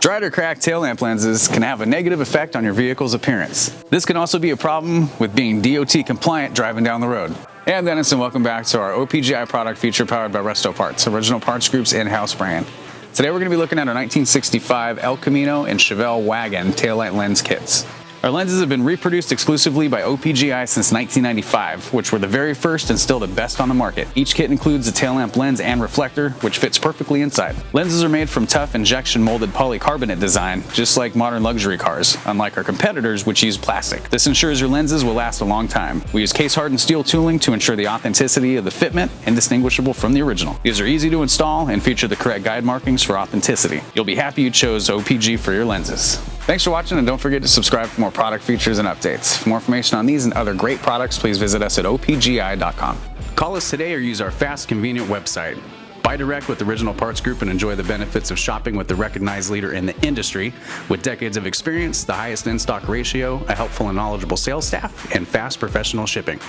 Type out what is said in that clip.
Dried or cracked tail lamp lenses can have a negative effect on your vehicle's appearance. This can also be a problem with being DOT compliant driving down the road. And Dennis, and welcome back to our OPGI product feature powered by Resto Parts, Original Parts Group's in-house brand. Today we're going to be looking at our 1965 El Camino and Chevelle Wagon taillight lens kits. Our lenses have been reproduced exclusively by OPGI since 1995, which were the very first and still the best on the market. Each kit includes a tail lamp lens and reflector, which fits perfectly inside. Lenses are made from tough injection molded polycarbonate design, just like modern luxury cars, unlike our competitors which use plastic. This ensures your lenses will last a long time. We use case-hardened steel tooling to ensure the authenticity of the fitment, indistinguishable from the original. These are easy to install and feature the correct guide markings for authenticity. You'll be happy you chose OPG for your lenses. Thanks for watching, and don't forget to subscribe for more product features and updates. For more information on these and other great products, please visit us at opgi.com. Call us today or use our fast, convenient website. Buy direct with Original Parts Group and enjoy the benefits of shopping with the recognized leader in the industry with decades of experience, the highest in-stock ratio, a helpful and knowledgeable sales staff, and fast professional shipping.